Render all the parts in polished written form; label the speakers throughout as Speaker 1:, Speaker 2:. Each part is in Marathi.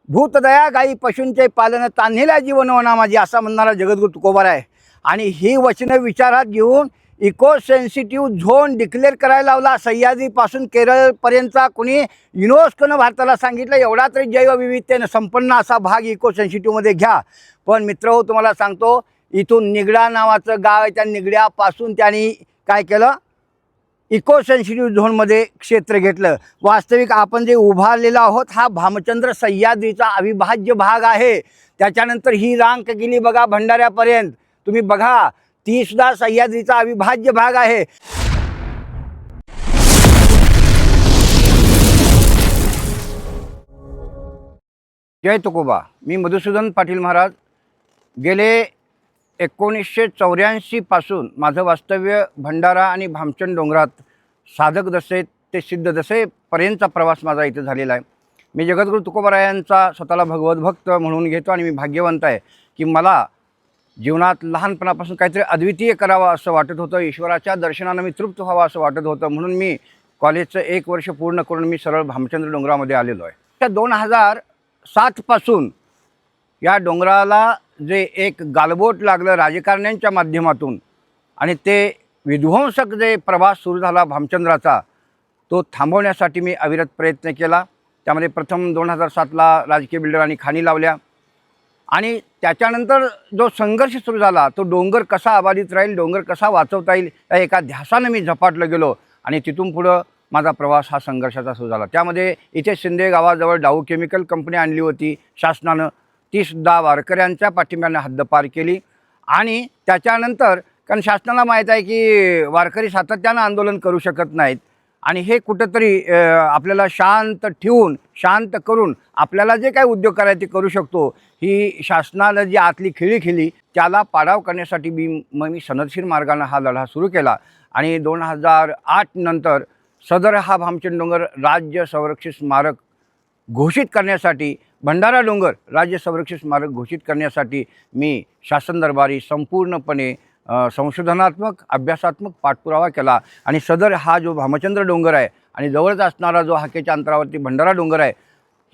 Speaker 1: भूतदया गाई पशूंचे पालन तान्हिल्या जीवनवना माझी असा म्हणणारा जगद्गुरू तुकोबाराय आहे। आणि ही वचनं विचारात घेऊन इको सेन्सिटिव्ह झोन डिक्लेअर करायला लावला। सह्याद्रीपासून केरळपर्यंतचा कुणी युनेस्कोनं भारताला सांगितलं एवढा तरी जैवविविधतेनं संपन्न असा भाग इको सेन्सिटिव्हमध्ये घ्या। पण मित्रहो, तुम्हाला सांगतो, इथून निगडा नावाचं गाव आहे, त्या निगड्यापासून त्यांनी काय केलं, इको सेन्सिटिव्ह झोनमध्ये क्षेत्र घेतलं। वास्तविक आपण जे उभारलेलो आहोत हा भामचंद्र सह्याद्रीचा अविभाज्य भाग आहे। त्याच्यानंतर ही रांग गेली बघा भंडाऱ्यापर्यंत, तुम्ही बघा ती सुद्धा सह्याद्रीचा अविभाज्य भाग आहे। जय तुकोबा। मी मधुसूदन पाटील महाराज। गेले 1984 पासून माझं वास्तव्य भंडारा आणि भामचंद डोंगरात साधक दशे ते सिद्ध दशेपर्यंतचा प्रवास माझा इथे झालेला आहे। मी जगद्गुरू तुकोबारायांचा स्वतःला भगवत भक्त म्हणून घेतो आणि मी भाग्यवंत आहे की मला जीवनात लहानपणापासून काहीतरी अद्वितीय करावं असं वाटत होतं। ईश्वराच्या दर्शनानं मी तृप्त व्हावं असं वाटत होतं, म्हणून मी कॉलेजचं 1 वर्ष पूर्ण करून मी सरळ भामचंद्र डोंगरामध्ये आलेलो आहे। त्या 2007 पासून या डोंगराला जे एक गालबोट लागलं राजकारण्यांच्या माध्यमातून आणि ते विध्वंसक जे प्रवास सुरू झाला भामचंद्राचा, तो थांबवण्यासाठी मी अविरत प्रयत्न केला। त्यामध्ये प्रथम 2007ला राजकीय बिल्डरांनी खाणी लावल्या आणि त्याच्यानंतर जो संघर्ष सुरू झाला, तो डोंगर कसा अबाधित राहील, डोंगर कसा वाचवता येईल, या एका ध्यासानं मी झपाटलं गेलो आणि तिथून पुढं माझा प्रवास हा संघर्षाचा सुरू झाला। त्यामध्ये इथे शिंदे गावाजवळ डाऊ केमिकल कंपनी आणली होती शासनानं, ती सुद्धा वारकऱ्यांच्या पाठिंब्यानं हद्दपार केली। आणि त्याच्यानंतर कारण शासनाला माहीत आहे की वारकरी सातत्यानं आंदोलन करू शकत नाहीत आणि हे कुठंतरी आपल्याला शांत ठेवून, शांत करून आपल्याला जे काही उद्योग करायचे ते करू शकतो, ही शासनानं जी आतली खिळी खेळली त्याला पाडाव करण्यासाठी मी सनदशीर मार्गानं हा लढा सुरू केला। आणि 2008 नंतर सदर हा भामचंद डोंगर राज्य संरक्षित स्मारक घोषित करण्यासाठी, भंडारा डोंगर राज्य संरक्षित स्मारक घोषित करण्यासाठी मी शासन दरबारी संपूर्णपणे संशोधनात्मक अभ्यासात्मक पाठपुरावा केला। आणि सदर हा जो भामचंद्र डोंगर आहे आणि जवळच असणारा जो हाकेच्या अंतरावरती भंडारा डोंगर आहे,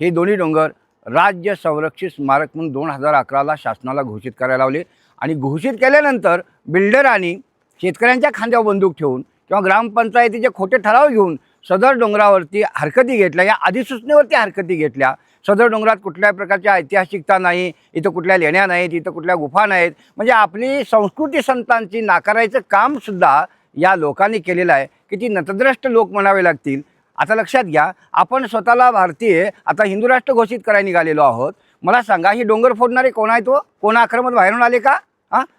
Speaker 1: हे दोन्ही डोंगर राज्य संरक्षित स्मारक म्हणून 2011ला शासनाला घोषित करायला लावले। आणि घोषित केल्यानंतर बिल्डरांनी शेतकऱ्यांच्या खांद्यावर बंदूक ठेवून किंवा ग्रामपंचायतीचे खोटे ठराव घेऊन सदर डोंगरावरती हरकती घेतल्या, या अधिसूचनेवरती हरकती घेतल्या। सदर डोंगरात कुठल्याही प्रकारची ऐतिहासिकता नाही, इथं कुठल्या लेण्या नाहीत, इथं कुठल्या गुफा नाहीत, म्हणजे आपली संस्कृती संतांची नाकारायचं कामसुद्धा या लोकांनी केलेलं आहे की ती नतद्रष्ट लोक म्हणावे लागतील। आता लक्षात घ्या, आपण स्वतःला भारतीय आता हिंदू राष्ट्र घोषित करायला निघालेलो आहोत। मला सांगा, ही डोंगर फोडणारे कोण आहेत? तो कोण आक्रमक बाहेरून आले का?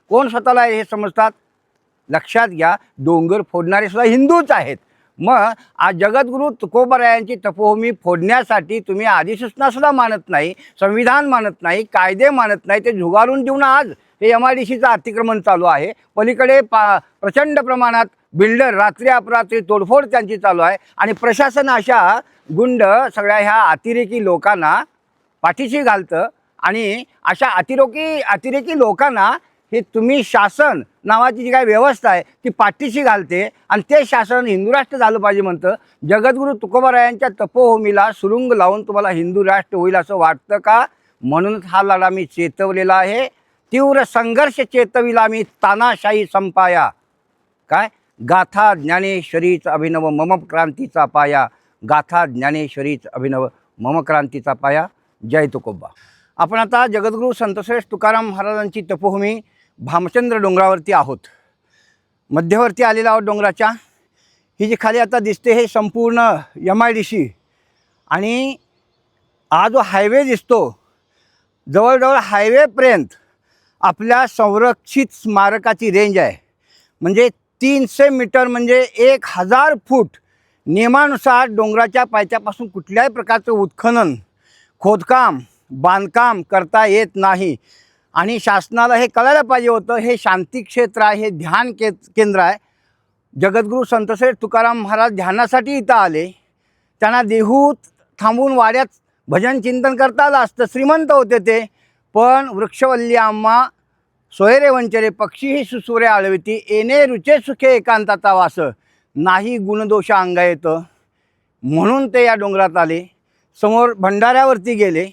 Speaker 1: कोण स्वतःला हे समजतात? लक्षात घ्या, डोंगर फोडणारे सुद्धा हिंदूच आहेत। मग आज जगद्गुरू तुकोबारायांची तपोभूमी फोडण्यासाठी तुम्ही अधिसूचनासुद्धा मानत नाही, संविधान मानत नाही, कायदे मानत नाही, ते झुगारून देऊन आज हे MIDCचं अतिक्रमण चालू आहे। पलीकडे प्रचंड प्रमाणात बिल्डर रात्री अपरात्री तोडफोड त्यांची चालू आहे आणि प्रशासन अशा गुंड सगळ्या ह्या अतिरेकी लोकांना पाठीशी घालतं आणि अशा अतिरेकी लोकांना हे तुम्ही शासन नावाची जी काही व्यवस्था आहे ती पाठीशी घालते आणि ते शासन हिंदू राष्ट्र झालं पाहिजे म्हणतं। जगद्गुरू तुकोबारायांच्या तपोभूमीला सुरुंग लावून तुम्हाला हिंदू राष्ट्र होईल असं वाटतं का? म्हणूनच हा लढा मी चेतवलेला आहे। तीव्र संघर्ष चेतविला मी, तानाशाही संपाया। काय? गाथा ज्ञानेश्वरीच अभिनव मम क्रांतीचा पाया, गाथा ज्ञानेश्वरीच अभिनव मम क्रांतीचा पाया। जय तुकोबा। आपण आता जगद्गुरू संतश्रेष्ठ तुकाराम महाराजांची तपोभूमी भामचंद्र डोंगरावरती आहोत, मध्यवर्ती आलेला आहोत डोंगराच्या। ही जी खाली आता दिसते हे संपूर्ण MIDC आणि हा जो हायवे दिसतो जवळजवळ हायवेपर्यंत आपल्या संरक्षित स्मारकाची रेंज आहे। म्हणजे 300 मीटर म्हणजे 1000 फूट नियमानुसार डोंगराच्या पायथ्यापासून कुठल्याही प्रकारचं उत्खनन, खोदकाम, बांधकाम करता येत नाही। आणि शासनाला हे कळायला पाहिजे होतं, हे शांती क्षेत्र आहे, हे ध्यान केंद्र आहे। जगद्गुरू संतश्रेष्ठ तुकाराम महाराज ध्यानासाठी इथं आले, त्यांना देहूत थांबून वाड्यात भजन चिंतन करता आलं असतं, श्रीमंत होते ते। पण वृक्षवल्ली आम्हा सोयरे वंचरे पक्षीही सुसुरे आळविती, येणे रुचे सुखे एकांताचा वास, नाही गुणदोष अंगा येतं, म्हणून ते या डोंगरात आले। समोर भंडाऱ्यावरती गेले,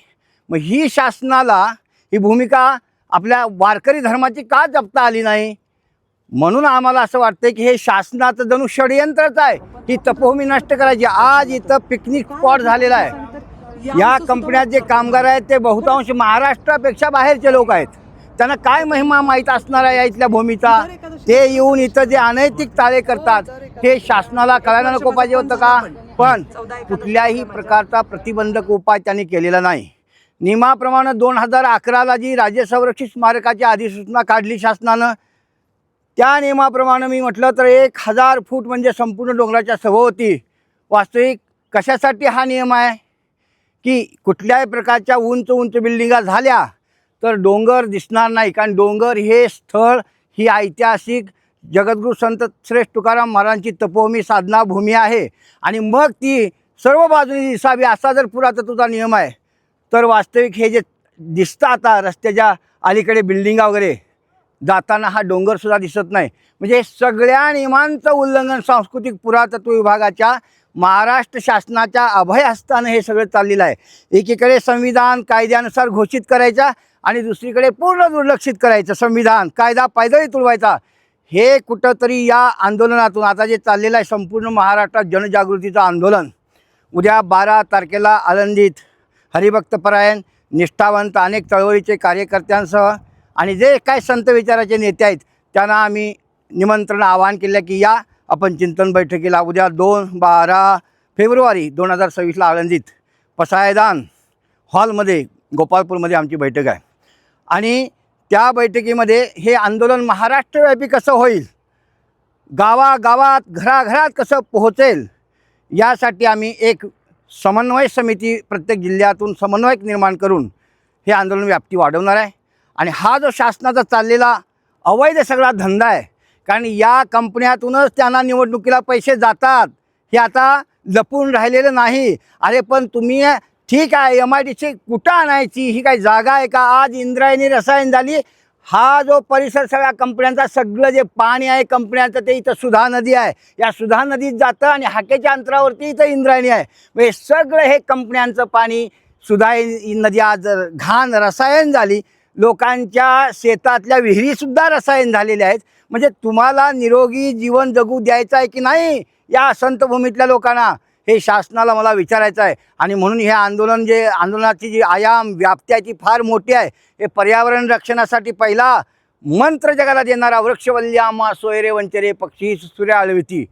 Speaker 1: मग ही शासनाला ही भूमिका आपल्या वारकरी धर्माची का जपता आली नाही? म्हणून आम्हाला असं वाटतं की हे शासनाचं जणू षडयंत्रच आहे ही तपोभूमी नष्ट करायची. आज इथं पिकनिक स्पॉट झालेला आहे. या कंपन्यात जे कामगार आहेत ते बहुतांश महाराष्ट्रापेक्षा बाहेरचे लोक आहेत. त्यांना काय महिमा माहीत असणार आहे या इथल्या भूमीचा? ते येऊन इथं जे अनैतिक चाळे करतात हे शासनाला कळायला नको पाहिजे होतं का? पण कुठल्याही प्रकारचा प्रतिबंधक उपाय त्यांनी केलेला नाही. नियमाप्रमाणे 2011ला जी राज्य संरक्षित स्मारकाची अधिसूचना काढली शासनानं, त्या नियमाप्रमाणे मी म्हटलं तर 1000 फूट म्हणजे संपूर्ण डोंगराच्या सभोवती. वास्तविक कशासाठी हा नियम आहे की कुठल्याही प्रकारच्या उंच उंच बिल्डिंगा झाल्या तर डोंगर दिसणार नाही. कारण डोंगर हे स्थळ ही ऐतिहासिक जगद्गुरू संत श्रेष्ठ तुकाराम महाराजांची तपोभूमी साधना भूमी आहे आणि मग ती सर्व बाजूनी दिसावी असा जर पुरातत्वचा नियम आहे तर वास्तविक हे जे दिसतं आता रस्त्याच्या अलीकडे बिल्डिंगा वगैरे जाताना हा डोंगरसुद्धा दिसत नाही. म्हणजे सगळ्या नियमांचं उल्लंघन सांस्कृतिक पुरातत्व विभागाच्या महाराष्ट्र शासनाच्या अभयहस्तानं हे सगळं चाललेलं आहे. एकीकडे संविधान कायद्यानुसार घोषित करायचा आणि दुसरीकडे पूर्ण दुर्लक्षित करायचं. संविधान कायदा पायदळी तुडवायचा. हे कुठंतरी या आंदोलनातून आता जे चाललेलं आहे संपूर्ण महाराष्ट्रात जनजागृतीचं आंदोलन, उद्या 12 तारखेला आळंदीत हरिभक्तपरायण निष्ठावंत अनेक चळवळीचे कार्यकर्त्यांसह आणि जे काय संत विचाराचे नेते आहेत त्यांना आम्ही निमंत्रण आवाहन केलं की या आपण चिंतन बैठकीला उद्या 12 फेब्रुवारी 2026ला आळंदीत पसायदान हॉलमध्ये गोपाळपूरमध्ये आमची बैठक आहे. आणि त्या बैठकीमध्ये हे आंदोलन महाराष्ट्रव्यापी कसं होईल, गावागावात घराघरात कसं पोहोचेल, यासाठी आम्ही एक समन्वय समिती प्रत्येक जिल्ह्यातून समन्वयक निर्माण करून हे आंदोलन व्याप्ती वाढवणार आहे. आणि हा जो शासनाचा चाललेला अवैध सगळा धंदा आहे, कारण या कंपन्यातूनच त्यांना निवडणुकीला पैसे जातात, हे आता लपून राहिलेलं नाही. अरे पण तुम्ही ठीक आहे MIDC कुठं आणायची, ही काही जागा आहे का? आज इंद्रायणी रसायन झाली, हा जो परिसर सगळ्या कंपन्यांचा सगळं जे पाणी आहे कंपन्यांचं ते इथं सुधा नदी आहे, या सुधा नदीत जातं आणि हाकेच्या अंतरावरती इथं इंद्रायणी आहे. हे सगळं हे कंपन्यांचं पाणी सुधा नदी आज घाण रसायन झाली. लोकांच्या शेतातल्या विहिरीसुद्धा रसायन झालेल्या आहेत. म्हणजे तुम्हाला निरोगी जीवन जगू द्यायचं आहे की नाही या संतभूमीतल्या लोकांना, हे शासनाला मला विचारायचं आहे. आणि म्हणून हे आंदोलनाची जी आयाम व्याप्त्याची फार मोठी आहे. हे पर्यावरण रक्षणासाठी पहिला मंत्र जगाला देणारा वृक्षवल्ल्यामा सोयरे वंचरे पक्षी सूर्य आळविती